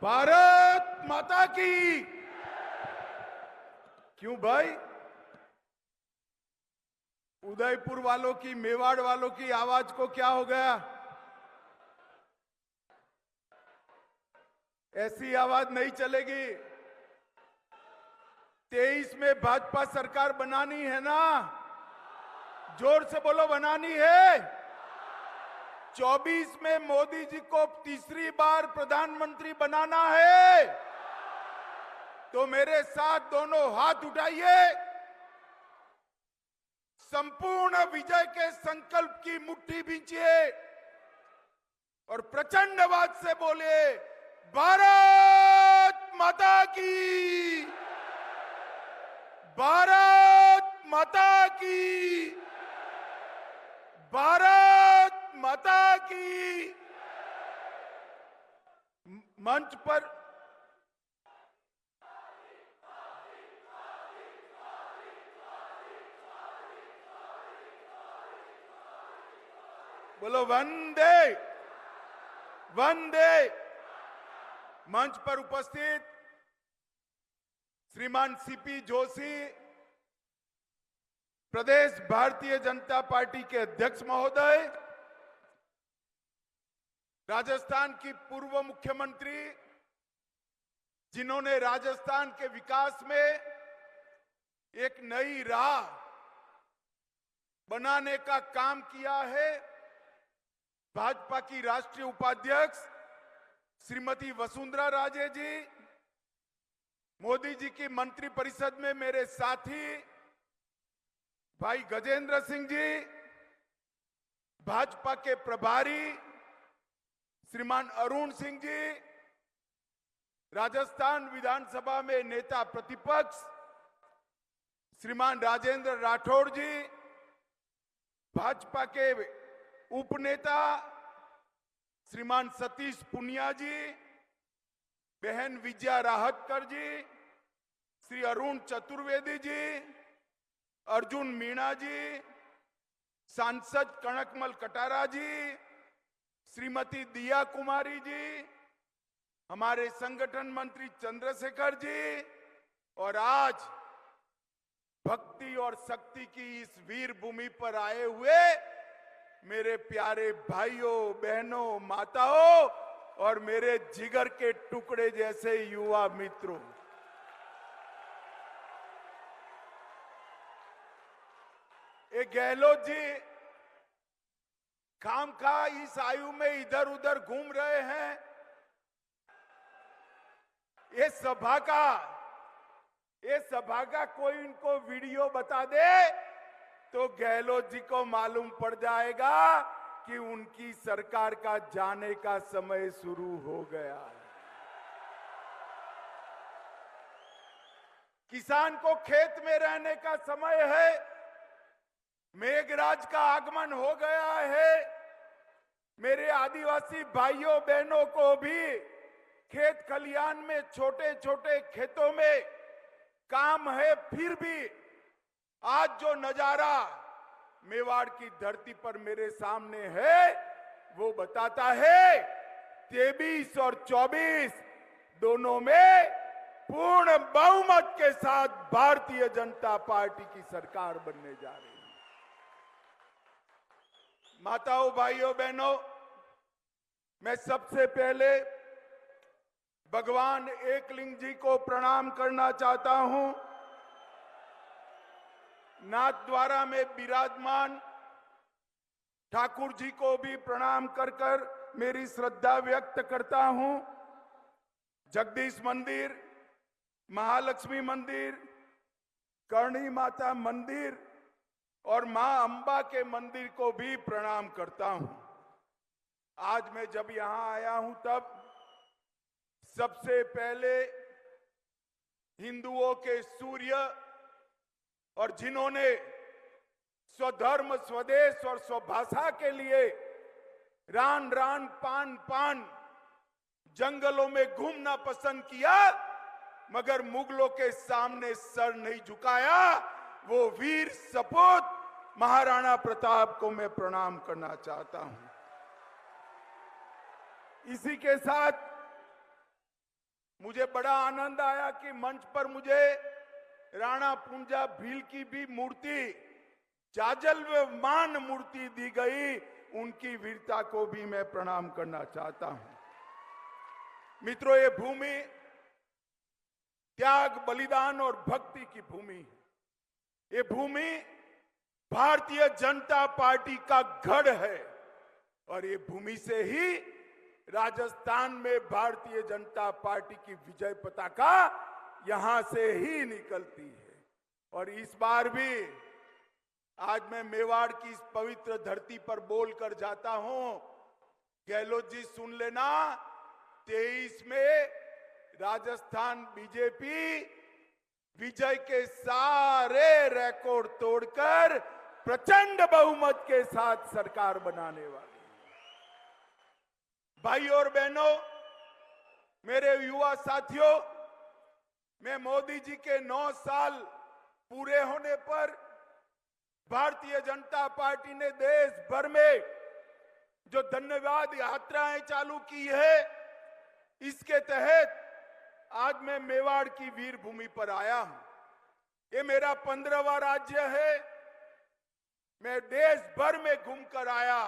भारत माता की। क्यों भाई, उदयपुर वालों की, मेवाड़ वालों की आवाज को क्या हो गया? ऐसी आवाज नहीं चलेगी। 23 में भाजपा सरकार बनानी है ना? जोर से बोलो, बनानी है। 24 में मोदी जी को तीसरी बार प्रधानमंत्री बनाना है। तो मेरे साथ दोनों हाथ उठाइए, संपूर्ण विजय के संकल्प की मुट्ठी भींचिए और प्रचंड आवाज से बोले, भारत माता की, भारत माता की, भारत माता की। मंच पर बोलो वंदे वंदे। मंच पर उपस्थित श्रीमान सीपी जोशी, प्रदेश भारतीय जनता पार्टी के अध्यक्ष महोदय, राजस्थान की पूर्व मुख्यमंत्री, जिन्होंने राजस्थान के विकास में एक नई राह बनाने का काम किया है, भाजपा की राष्ट्रीय उपाध्यक्ष श्रीमती वसुंधरा राजे जी, मोदी जी की मंत्री परिषद में मेरे साथी भाई गजेंद्र सिंह जी, भाजपा के प्रभारी श्रीमान अरुण सिंह जी, राजस्थान विधानसभा में नेता प्रतिपक्ष श्रीमान राजेंद्र राठौड़ जी, भाजपा के उपनेता श्रीमान सतीश पुनिया जी, बहन विजया राहतकर जी, श्री अरुण चतुर्वेदी जी, अर्जुन मीणा जी, सांसद कनकमल कटारा जी, श्रीमती दिया कुमारी जी, हमारे संगठन मंत्री चंद्रशेखर जी, और आज भक्ति और शक्ति की इस वीर भूमि पर आए हुए मेरे प्यारे भाइयों बहनों माताओं और मेरे जिगर के टुकड़े जैसे युवा मित्रों, ये गहलोत जी खामखा इस आयु में इधर उधर घूम रहे हैं। ये सभा का कोई इनको वीडियो बता दे तो गहलोत जी को मालूम पड़ जाएगा कि उनकी सरकार का जाने का समय शुरू हो गया है। किसान को खेत में रहने का समय है, मेघराज का आगमन हो गया है। मेरे आदिवासी भाइयों बहनों को भी खेत खलियान में छोटे छोटे खेतों में काम है, फिर भी आज जो नजारा मेवाड़ की धरती पर मेरे सामने है वो बताता है 23 और 24 दोनों में पूर्ण बहुमत के साथ भारतीय जनता पार्टी की सरकार बनने जा रही है। माताओं भाइयों बहनों, मैं सबसे पहले भगवान एकलिंग जी को प्रणाम करना चाहता हूं। नाथ द्वारा में विराजमान ठाकुर जी को भी प्रणाम कर कर मेरी श्रद्धा व्यक्त करता हूं। जगदीश मंदिर, महालक्ष्मी मंदिर, करणी माता मंदिर और मां अंबा के मंदिर को भी प्रणाम करता हूं। आज मैं जब यहां आया हूं तब सबसे पहले हिंदुओं के सूर्य और जिन्होंने स्वधर्म स्वदेश और स्वभाषा के लिए रान रान पान पान जंगलों में घूमना पसंद किया मगर मुगलों के सामने सर नहीं झुकाया, वो वीर सपूत महाराणा प्रताप को मैं प्रणाम करना चाहता हूं। इसी के साथ मुझे बड़ा आनंद आया कि मंच पर मुझे राणा पुंजा भील की भी मूर्ति, जाजल्यमान मूर्ति दी गई। उनकी वीरता को भी मैं प्रणाम करना चाहता हूं। मित्रों, ये भूमि त्याग, बलिदान और भक्ति की भूमि है। ये भूमि भारतीय जनता पार्टी का गढ़ है और ये भूमि से ही राजस्थान में भारतीय जनता पार्टी की विजय पताका यहां से ही निकलती है। और इस बार भी आज मैं मेवाड़ की इस पवित्र धरती पर बोलकर जाता हूं। गहलोत जी सुन लेना, 23 में राजस्थान बीजेपी विजय के सारे रिकॉर्ड तोड़कर प्रचंड बहुमत के साथ सरकार बनाने वाली है। भाइयों और बहनों, मेरे युवा साथियों, मैं मोदी जी के 9 साल पूरे होने पर भारतीय जनता पार्टी ने देश भर में जो धन्यवाद यात्राएं चालू की है, इसके तहत आज मैं मेवाड़ की वीर भूमि पर आया हूं। ये मेरा 15वां राज्य है। मैं देश भर में घूमकर आया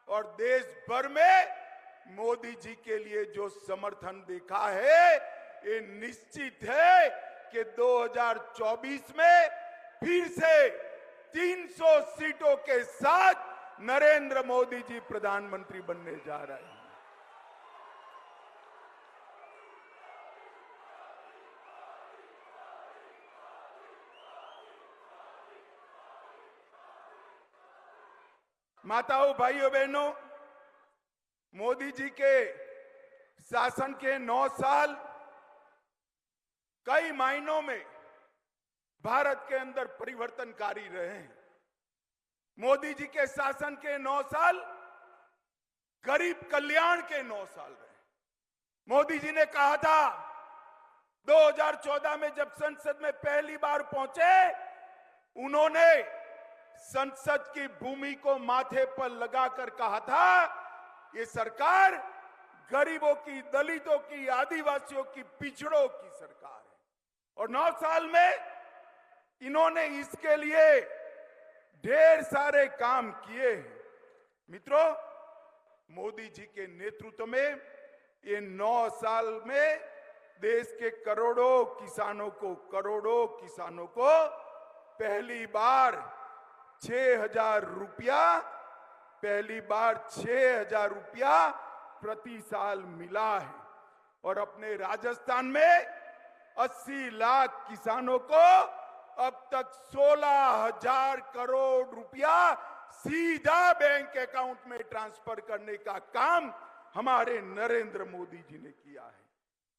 और देश भर में मोदी जी के लिए जो समर्थन देखा है, ये निश्चित है कि 2024 में फिर से 300 सीटों के साथ नरेंद्र मोदी जी प्रधानमंत्री बनने जा रहे हैं। माताओं, भाइयों, बहनों, मोदी जी के शासन के 9 साल कई मायनों में भारत के अंदर परिवर्तनकारी रहे हैं। मोदी जी के शासन के 9 साल गरीब कल्याण के 9 साल रहे। मोदी जी ने कहा था 2014 में जब संसद में पहली बार पहुंचे, उन्होंने संसद की भूमि को माथे पर लगाकर कहा था, ये सरकार गरीबों की, दलितों की, आदिवासियों की, पिछड़ों की सरकार है। और 9 साल में इन्होंने इसके लिए ढेर सारे काम किए हैं। मित्रों, मोदी जी के नेतृत्व में ये 9 साल में देश के करोड़ों किसानों को पहली बार 6,000 रुपया प्रति साल मिला है। और अपने राजस्थान में 80 लाख किसानों को अब तक 16,000 करोड़ रुपया सीधा बैंक अकाउंट में ट्रांसफर करने का काम हमारे नरेंद्र मोदी जी ने किया है।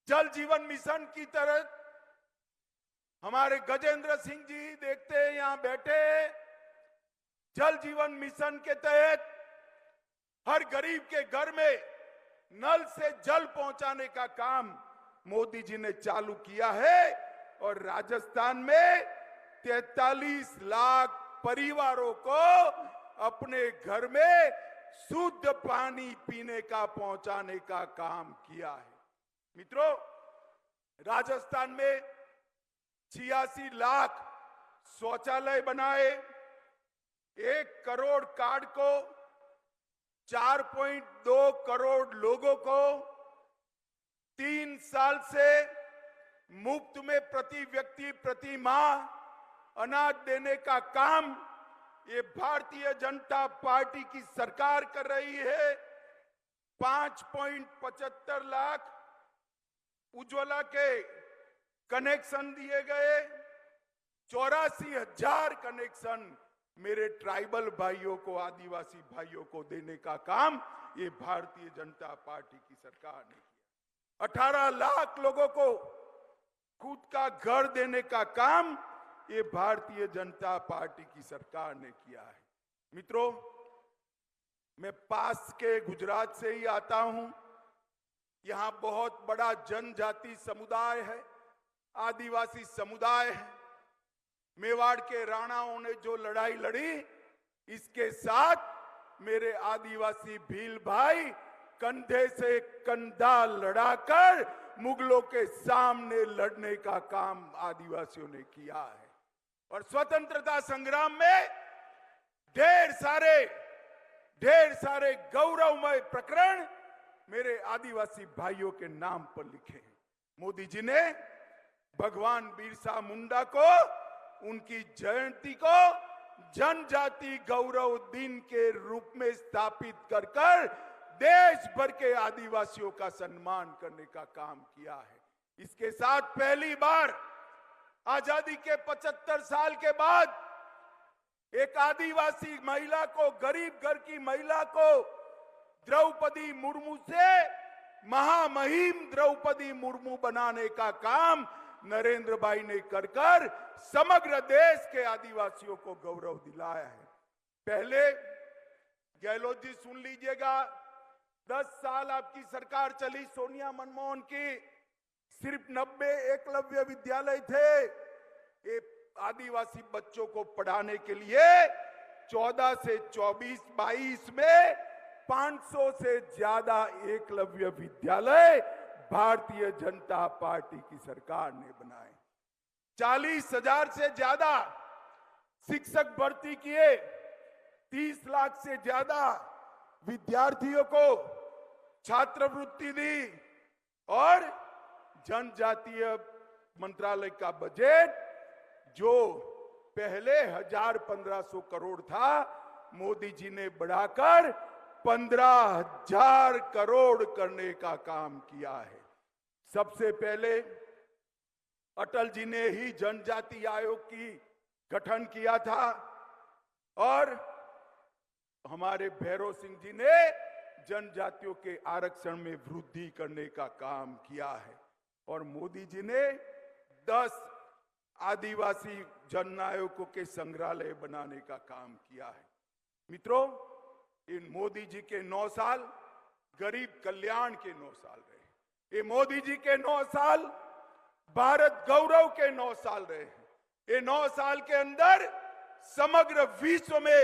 जल जीवन मिशन की तरह हमारे गजेंद्र सिंह जी देखते हैं यहां बैठे, जल जीवन मिशन के तहत हर गरीब के घर में नल से जल पहुंचाने का काम मोदी जी ने चालू किया है। और राजस्थान में 43 लाख परिवारों को अपने घर में शुद्ध पानी पीने का पहुंचाने का काम किया है। मित्रों, राजस्थान में 86 लाख शौचालय बनाए, 1 करोड़ कार्ड को 4.2 करोड़ लोगों को 3 साल से मुफ्त में प्रति व्यक्ति प्रति माह अनाज देने का काम ये भारतीय जनता पार्टी की सरकार कर रही है। 5.75 लाख उज्ज्वला के कनेक्शन दिए गए, 84,000 कनेक्शन मेरे ट्राइबल भाइयों को, आदिवासी भाइयों को देने का काम ये भारतीय जनता पार्टी की सरकार ने किया। 18 लाख लोगों को खुद का घर देने का काम ये भारतीय जनता पार्टी की सरकार ने किया है। मित्रों, मैं पास के गुजरात से ही आता हूं। यहां बहुत बड़ा जनजाति समुदाय है, आदिवासी समुदाय है। मेवाड़ के राणाओं ने जो लड़ाई लड़ी, इसके साथ मेरे आदिवासी भील भाई कंधे से कंधा लड़ाकर मुगलों के सामने लड़ने का काम आदिवासियों ने किया है। और स्वतंत्रता संग्राम में ढेर सारे गौरवमय प्रकरण मेरे आदिवासी भाइयों के नाम पर लिखे हैं। मोदी जी ने भगवान बिरसा मुंडा को, उनकी जयंती को जनजाति गौरव दिन के रूप में स्थापित कर देश भर के आदिवासियों का सम्मान करने का काम किया है। इसके साथ पहली बार आजादी के 75 साल के बाद एक आदिवासी महिला को, गरीब घर की महिला को द्रौपदी मुर्मू से महामहिम द्रौपदी मुर्मू बनाने का काम नरेंद्र भाई ने कर समग्र देश के आदिवासियों को गौरव दिलाया है। पहले गहलोत जी सुन लीजिएगा, 10 साल आपकी सरकार चली सोनिया मनमोहन की, सिर्फ 90 एकलव्य विद्यालय थे। ये आदिवासी बच्चों को पढ़ाने के लिए 14 से 24-22 में 500 से ज्यादा एकलव्य विद्यालय भारतीय जनता पार्टी की सरकार ने बनाए। 40,000 से ज्यादा शिक्षक भर्ती किए, 30 लाख से ज्यादा विद्यार्थियों को छात्रवृत्ति दी और जनजातीय मंत्रालय का बजट जो पहले 1,000-1,500 करोड़ था, मोदी जी ने बढ़ाकर 15,000 करोड़ करने का काम किया है। सबसे पहले अटल जी ने ही जनजाति आयोग की गठन किया था और हमारे भैरव सिंह जी ने जनजातियों के आरक्षण में वृद्धि करने का काम किया है और मोदी जी ने 10 आदिवासी जननायकों के संग्रहालय बनाने का काम किया है। मित्रों, इन मोदी जी के 9 साल गरीब कल्याण के 9 साल रहे। ये मोदी जी के 9 साल भारत गौरव के 9 साल रहे। ये 9 साल के अंदर समग्र विश्व में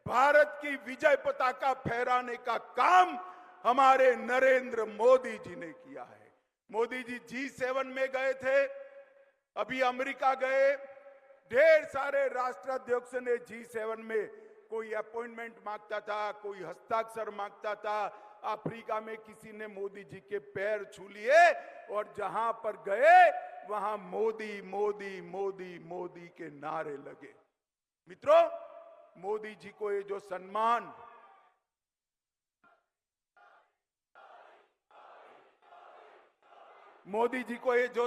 भारत की विजय पताका फहराने का काम हमारे नरेंद्र मोदी जी ने किया है। मोदी जी G7 में गए थे, अभी अमेरिका गए, ढेर सारे राष्ट्राध्यक्ष ने G7 में कोई अपॉइंटमेंट मांगता था, कोई हस्ताक्षर मांगता था। अफ्रीका में किसी ने मोदी जी के पैर छू लिए और जहां पर गए वहां मोदी मोदी मोदी मोदी के नारे लगे। मित्रों, मोदी जी को ये जो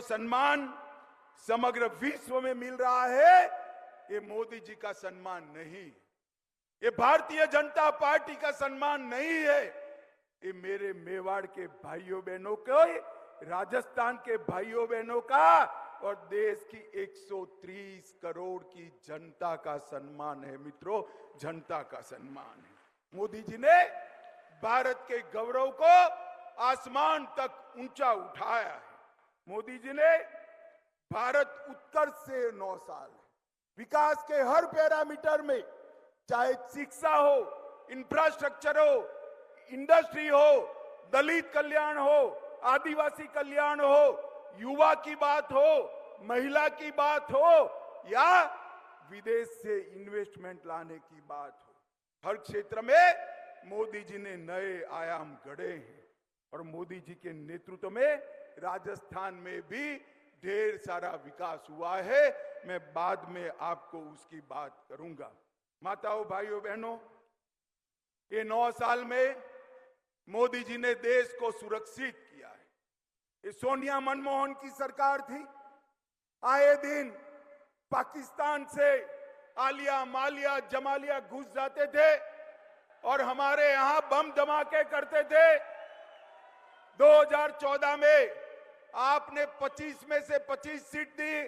सम्मान समग्र विश्व में मिल रहा है, ये मोदी जी का सम्मान नहीं, ये भारतीय जनता पार्टी का सम्मान नहीं है। ये मेरे मेवाड़ के भाइयों बहनों को, राजस्थान के भाइयों बहनों का और देश की 130 करोड़ की जनता का सम्मान है। मित्रों, जनता का सम्मान है। मोदी जी ने भारत के गौरव को आसमान तक ऊंचा उठाया है। मोदी जी ने भारत उत्कर्ष से 9 साल विकास के हर पैरामीटर में, चाहे शिक्षा हो, इंफ्रास्ट्रक्चर हो, इंडस्ट्री हो, दलित कल्याण हो, आदिवासी कल्याण हो, युवा की बात हो, महिला की बात हो या विदेश से इन्वेस्टमेंट लाने की बात हो, हर क्षेत्र में मोदी जी ने नए आयाम गढ़े हैं। और मोदी जी के नेतृत्व में राजस्थान में भी ढेर सारा विकास हुआ है। मैं बाद में आपको उसकी बात करूंगा। माताओं, भाइयों, बहनों, ये 9 साल में मोदी जी ने देश को सुरक्षित किया है। ये सोनिया मनमोहन की सरकार थी, आए दिन पाकिस्तान से आलिया मालिया जमालिया घुस जाते थे और हमारे यहां बम धमाके करते थे। 2014 में आपने 25 में से 25 सीट दी,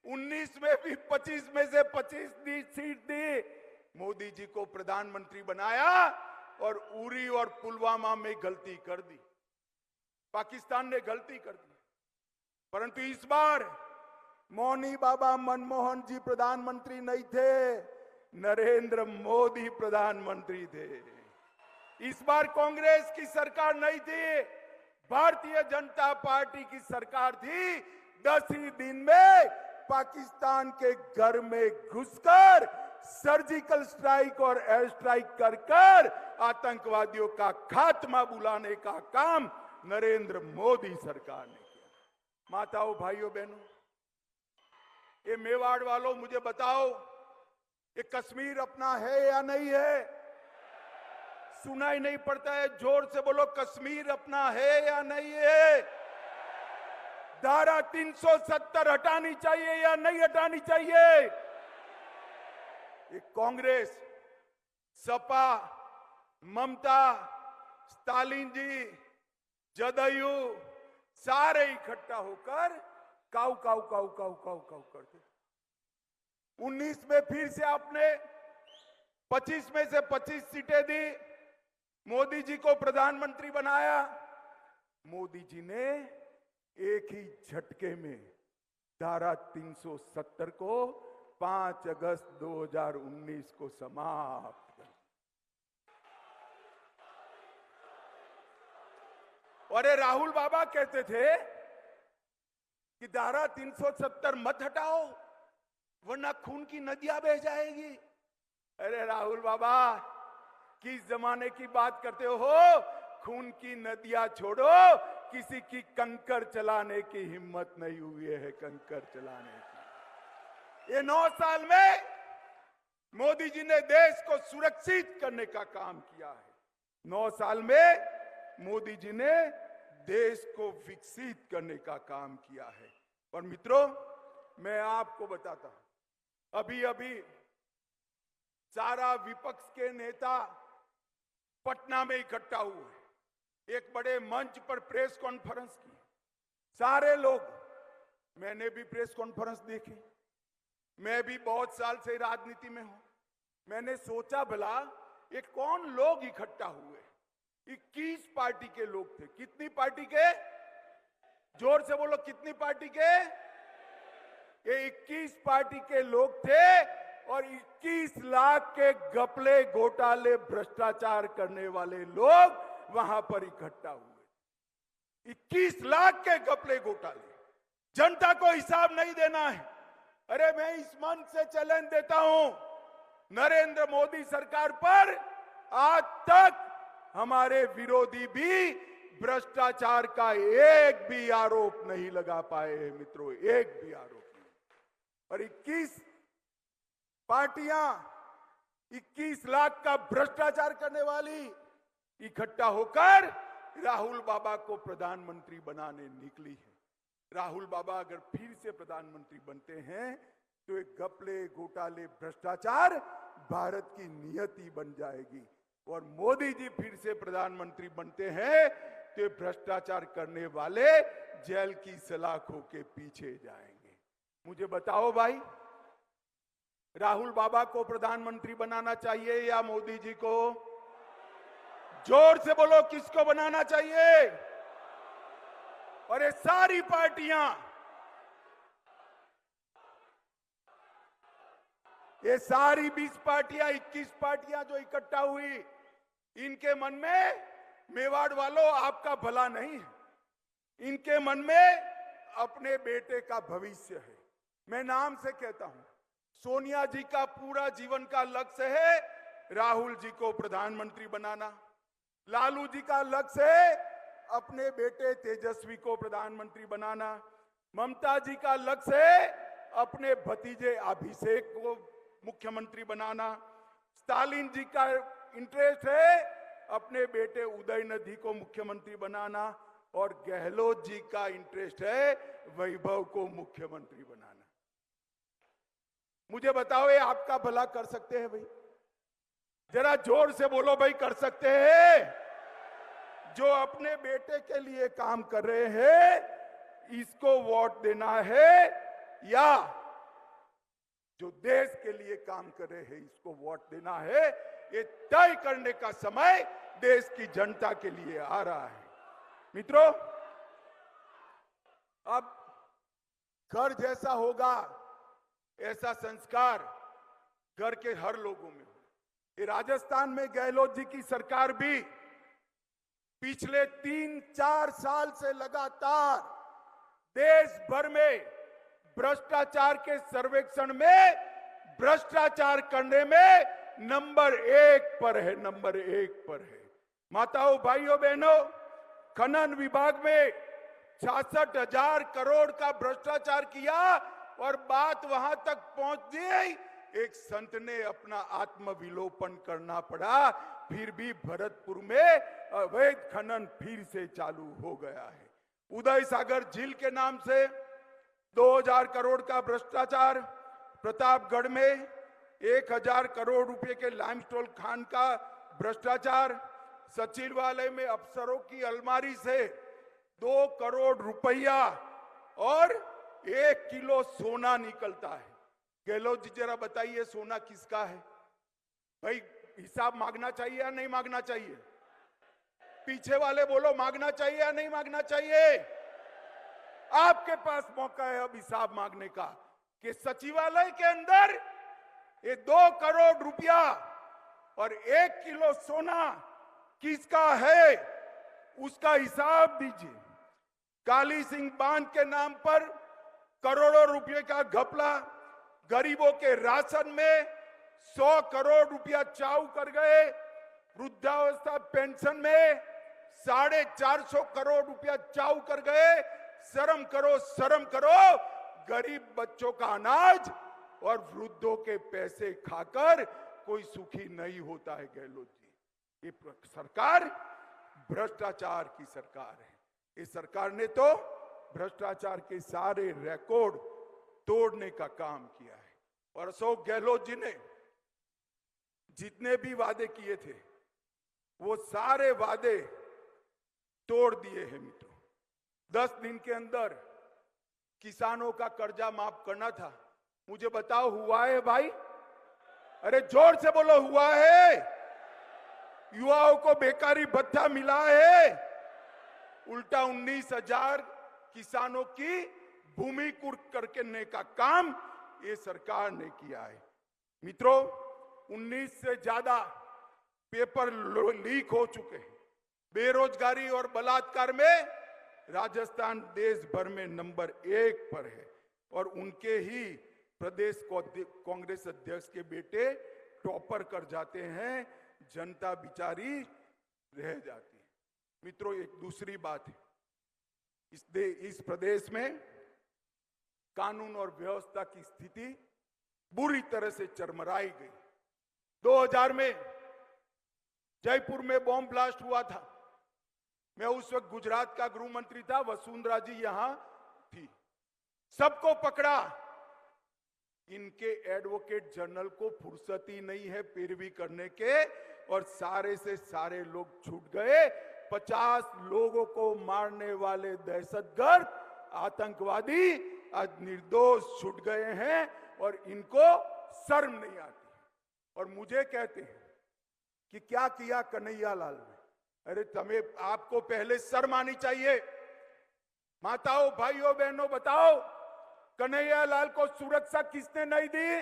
19 में भी 25 में से 25 सीट दी, मोदी जी को प्रधानमंत्री बनाया और उरी और पुलवामा में गलती कर दी, पाकिस्तान ने गलती कर दी। परंतु इस बार मौनी बाबा मनमोहन जी प्रधानमंत्री नहीं थे, नरेंद्र मोदी प्रधानमंत्री थे। इस बार कांग्रेस की सरकार नहीं थी, भारतीय जनता पार्टी की सरकार थी। 10 ही दिन में पाकिस्तान के घर में घुसकर सर्जिकल स्ट्राइक और एयर स्ट्राइक कर कर आतंकवादियों का खात्मा बुलाने का काम नरेंद्र मोदी सरकार ने किया। माताओं, भाइयों, बहनों, ये मेवाड़ वालों, मुझे बताओ, ये कश्मीर अपना है या नहीं है? सुनाई नहीं पड़ता है, जोर से बोलो, कश्मीर अपना है या नहीं है? धारा 370 हटानी चाहिए या नहीं हटानी चाहिए? ये कांग्रेस, सपा, ममता, स्टालिन जी, जदयू सारे इकट्ठा होकर काऊ काऊ काऊ काऊ काऊ काऊ करते। 19 में फिर से आपने 25 में से 25 सीटें दी, मोदी जी को प्रधानमंत्री बनाया। मोदी जी ने एक ही झटके में धारा 370 को 5 अगस्त 2019 को समाप्त कर। और ये राहुल बाबा कहते थे कि धारा 370 मत हटाओ वरना खून की नदियां बह जाएगी। अरे राहुल बाबा, किस जमाने की बात करते हो? खून की नदियां छोड़ो, किसी की कंकर चलाने की हिम्मत नहीं हुई है, कंकर चलाने की। ये 9 साल में मोदी जी ने देश को सुरक्षित करने का काम किया है। 9 साल में मोदी जी ने देश को विकसित करने का काम किया है। और मित्रों, मैं आपको बताता हूं, अभी अभी सारा विपक्ष के नेता पटना में इकट्ठा हुए, एक बड़े मंच पर प्रेस कॉन्फ्रेंस की। सारे लोग, मैंने भी प्रेस कॉन्फ्रेंस देखी, मैं भी बहुत साल से राजनीति में हूं। मैंने सोचा भला ये कौन लोग इकट्ठा हुए? 21 पार्टी के लोग थे। कितनी पार्टी के? जोर से बोलो, कितनी पार्टी के? ये 21 पार्टी के लोग थे और 21 लाख के घपले, घोटाले, भ्रष्टाचार करने वाले लोग वहां पर इकट्ठा हुए। 21 लाख के घपले, घोटाले, जनता को हिसाब नहीं देना है। अरे मैं इस मंच से चैलेंज देता हूं, नरेंद्र मोदी सरकार पर आज तक हमारे विरोधी भी भ्रष्टाचार का एक भी आरोप नहीं लगा पाए हैं मित्रों, एक भी आरोप नहीं। और 21 पार्टियां 21 लाख का भ्रष्टाचार करने वाली इकट्ठा होकर राहुल बाबा को प्रधानमंत्री बनाने निकली है। राहुल बाबा अगर फिर से प्रधानमंत्री बनते हैं तो एक घपले, घोटाले, भ्रष्टाचार भारत की नियति बन जाएगी। और मोदी जी फिर से प्रधानमंत्री बनते हैं तो भ्रष्टाचार करने वाले जेल की सलाखों के पीछे जाएंगे। मुझे बताओ भाई, राहुल बाबा को प्रधानमंत्री बनाना चाहिए या मोदी जी को? जोर से बोलो, किसको बनाना चाहिए? और ये सारी पार्टियां, ये सारी 20 पार्टियां, 21 पार्टियां जो इकट्ठा हुई, इनके मन में, मेवाड़ वालों, आपका भला नहीं है। इनके मन में अपने बेटे का भविष्य है। मैं नाम से कहता हूं, सोनिया जी का पूरा जीवन का लक्ष्य है राहुल जी को प्रधानमंत्री बनाना। लालू जी का लक्ष्य है अपने बेटे तेजस्वी को प्रधानमंत्री बनाना। ममता जी का लक्ष्य है अपने भतीजे अभिषेक को मुख्यमंत्री बनाना। स्टालिन जी का इंटरेस्ट है अपने बेटे उदयनिधि को मुख्यमंत्री बनाना। और गहलोत जी का इंटरेस्ट है वैभव को मुख्यमंत्री बनाना। मुझे बताओ, ये आपका भला कर सकते हैं भाई? जरा जोर से बोलो भाई, कर सकते हैं? जो अपने बेटे के लिए काम कर रहे हैं, इसको वोट देना है, या जो देश के लिए काम कर रहे हैं इसको वोट देना है? ये तय करने का समय देश की जनता के लिए आ रहा है। मित्रों, अब घर जैसा होगा ऐसा संस्कार घर के हर लोगों में हो। ये राजस्थान में गहलोत जी की सरकार भी पिछले 3-4 साल से लगातार देश भर में भ्रष्टाचार के सर्वेक्षण में भ्रष्टाचार करने में नंबर 1 पर है, नंबर 1 पर है। माताओं, भाइयों, बहनों, खनन विभाग में 66,000 करोड़ का भ्रष्टाचार किया और बात वहां तक पहुंच गई, एक संत ने अपना आत्मविलोपन करना पड़ा, फिर भी भरतपुर में अवैध खनन फिर से चालू हो गया है। उदय सागर झील के नाम से 2000 करोड़ का भ्रष्टाचार, प्रतापगढ़ में 1000 करोड़ रुपए के लाइमस्टोन खान का भ्रष्टाचार, सचिवालय में अफसरों की अलमारी से 2 करोड़ रुपया और 1 किलो सोना निकलता है। गहलोत जी जरा बताइए, सोना किसका है भाई? हिसाब मांगना चाहिए या नहीं मांगना चाहिए? पीछे वाले बोलो, मांगना चाहिए या नहीं मांगना चाहिए? आपके पास मौका है अब हिसाब मांगने का कि सचिवालय के अंदर ये 2 करोड़ रुपया और 1 किलो सोना किसका है, उसका हिसाब दीजिए। काली सिंह बांध के नाम पर करोड़ों रुपए का घपला, गरीबों के राशन में 100 करोड़ रुपया चाऊ कर गए, वृद्धावस्था पेंशन में 450 करोड़ रुपया चाऊ कर गए। शर्म करो, शर्म करो, गरीब बच्चों का अनाज और वृद्धों के पैसे खाकर कोई सुखी नहीं होता है। गहलोत जी, ये सरकार भ्रष्टाचार की सरकार है। इस सरकार ने तो भ्रष्टाचार के सारे रिकॉर्ड तोड़ने का काम किया है। और अशोक गहलोत जी ने जितने भी वादे किए थे वो सारे वादे तोड़ दिए हैं मित्रों। 10 दिन के अंदर किसानों का कर्जा माफ करना था। मुझे बताओ, हुआ है भाई? अरे जोर से बोलो, हुआ है? युवाओं को बेकारी भत्ता मिला है? उल्टा 19,000 किसानों की भूमि कुर्क करने का काम ये सरकार ने किया है। मित्रों, 19 से ज्यादा पेपर लीक हो चुके हैं। बेरोजगारी और बलात्कार में राजस्थान देश भर में नंबर 1 पर है और उनके ही प्रदेश कांग्रेस अध्यक्ष के बेटे टॉपर कर जाते हैं, जनता बिचारी रह जाती है। मित्रों, एक दूसरी बात है, इस प्रदेश में कानून और व्यवस्था की स्थिति बुरी तरह से चरमराई गई। 2000 में जयपुर में बॉम्ब ब्लास्ट हुआ था। मैं उस वक्त गुजरात का गृह मंत्री था, वसुंधरा जी यहां थी। सबको पकड़ा, इनके एडवोकेट जनरल को फुर्सत ही नहीं है पैरवी करने के और सारे से सारे लोग छूट गए। 50 लोगों को मारने वाले दहशतगर्द आतंकवादी आज निर्दोष छूट गए हैं और इनको शर्म नहीं आती। और मुझे कहते हैं कि क्या किया कन्हैया लाल ने। अरे तुम्हें, आपको पहले शर्म आनी चाहिए। माताओं, भाइयों, बहनों, बताओ, कन्हैया लाल को सुरक्षा किसने नहीं दी?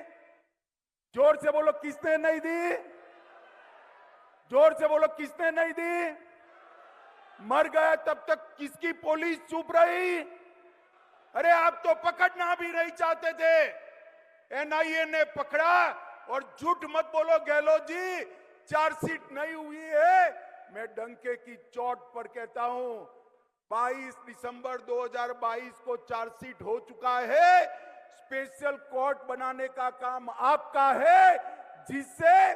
जोर से बोलो, किसने नहीं दी? जोर से बोलो, किसने नहीं दी? मर गया तब तक किसकी पुलिस चुप रही? अरे आप तो पकड़ना भी नहीं चाहते थे, एनआईए ने पकड़ा। और झूठ मत बोलो गहलोत जी, चार्जशीट नहीं हुई है। मैं डंके की चोट पर कहता हूं, 22 दिसंबर 2022 को चार्जशीट हो चुका है। स्पेशल कोर्ट बनाने का काम आपका है, जिससे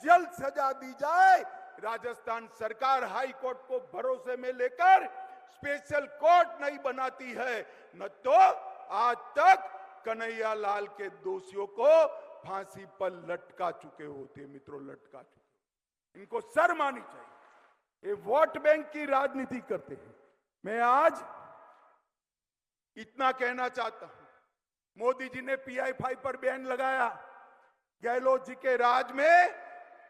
जल्द सजा दी जाए। राजस्थान सरकार हाई कोर्ट को भरोसे में लेकर स्पेशल कोर्ट नहीं बनाती है, न तो आज तक कन्हैया लाल के दोषियों को फांसी पर लटका चुके होते। मित्रों, लटका चुके। इनको शर्म आनी चाहिए। ये वोट बैंक की राजनीति करते हैं। मैं आज इतना कहना चाहता हूं, मोदी जी ने PI5 पर बैन लगाया। गहलोत जी के राज में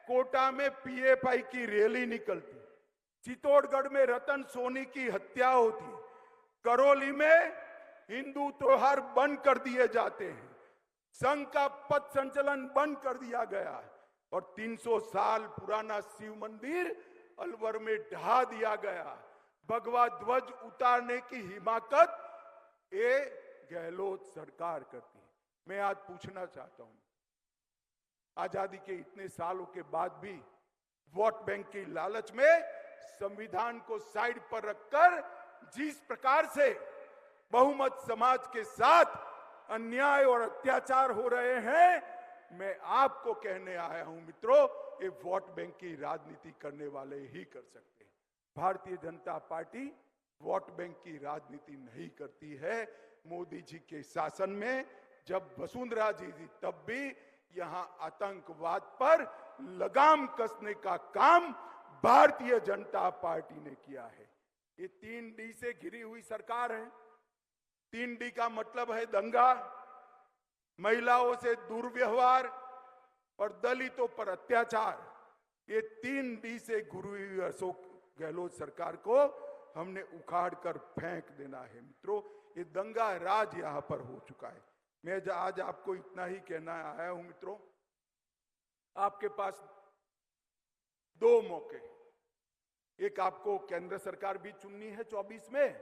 कोटा में PFI की रैली निकलती, चित्तौड़गढ़ में रतन सोनी की हत्या होती, करौली में हिंदू त्योहार बंद कर दिए जाते हैं, संघ का पथ संचलन बंद कर दिया गया है। और 300 साल पुराना शिव मंदिर अलवर में ढहा दिया गया। भगवा ध्वज उतारने की हिमाकत ये गहलोत सरकार करती है। मैं आज पूछना चाहता हूं, आजादी के इतने सालों के बाद भी वोट बैंक की लालच में संविधान को साइड पर रखकर जिस प्रकार से बहुमत समाज के साथ अन्याय और अत्याचार हो रहे हैं, मैं आपको कहने आया हूं मित्रों, ये वोट बैंक की राजनीति करने वाले ही कर सकते हैं। Bharatiya Janata party vote bank की राजनीति नहीं करती है। मोदी जी के शासन में जब वसुंधरा जी थी तब भी यहां आतंकवाद पर लगाम कसने का काम भारतीय जनता पार्टी ने किया है। ये 3D से घिरी हुई सरकार है। 3D का मतलब है दंगा, महिलाओं से दुर्व्यवहार और दलितों पर अत्याचार। ये 3D से घिरी हुई अशोक गहलोत सरकार को हमने उखाड़ कर फेंक देना है। मित्रों, ये दंगा राज यहां पर हो चुका है। मैं आज आपको इतना ही कहना आया हूं मित्रों, आपके पास 2 मौके, एक आपको केंद्र सरकार भी चुननी है 24 में,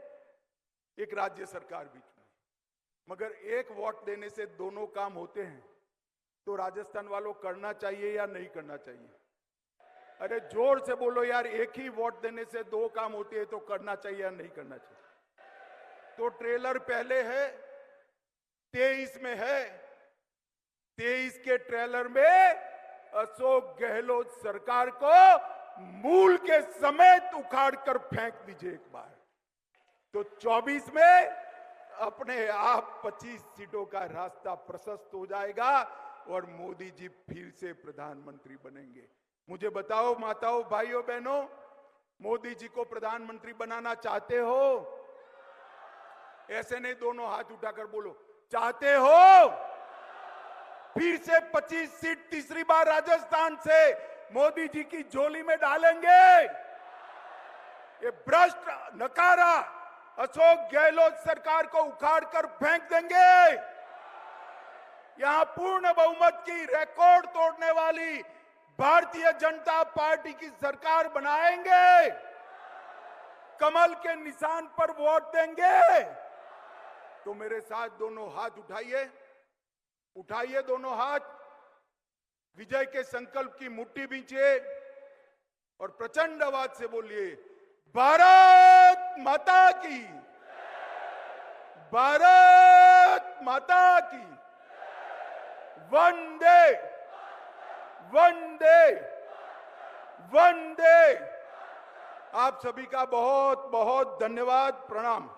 एक राज्य सरकार भी चुननी, मगर एक वोट देने से दोनों काम होते हैं। तो राजस्थान वालों करना चाहिए या नहीं करना चाहिए? अरे जोर से बोलो यार, एक ही वोट देने से 2 काम होते हैं तो करना चाहिए या नहीं करना चाहिए? तो ट्रेलर पहले है, 23 में है। 23 के ट्रेलर में अशोक गहलोत सरकार को मूल के समेत उखाड़ कर फेंक दीजिए एक बार। तो 24 में अपने आप 25 सीटों का रास्ता प्रशस्त हो जाएगा और मोदी जी फिर से प्रधानमंत्री बनेंगे। मुझे बताओ माताओं, भाइयों, बहनों, मोदी जी को प्रधानमंत्री बनाना चाहते हो? ऐसे नहीं, दोनों हाथ उठाकर बोलो, चाहते हो? फिर से 25 सीट तीसरी बार राजस्थान से मोदी जी की झोली में डालेंगे? ये भ्रष्ट नकारा अशोक गहलोत सरकार को उखाड़ कर फेंक देंगे। यहां पूर्ण बहुमत की रिकॉर्ड तोड़ने वाली भारतीय जनता पार्टी की सरकार बनाएंगे। कमल के निशान पर वोट देंगे। तो मेरे साथ दोनों हाथ उठाइए, उठाइए दोनों हाथ, विजय के संकल्प की मुट्ठी बींचिए और प्रचंड आवाज से बोलिए, भारत माता की, भारत माता की, वंदे वंदे वंदे। आप सभी का बहुत बहुत धन्यवाद, प्रणाम।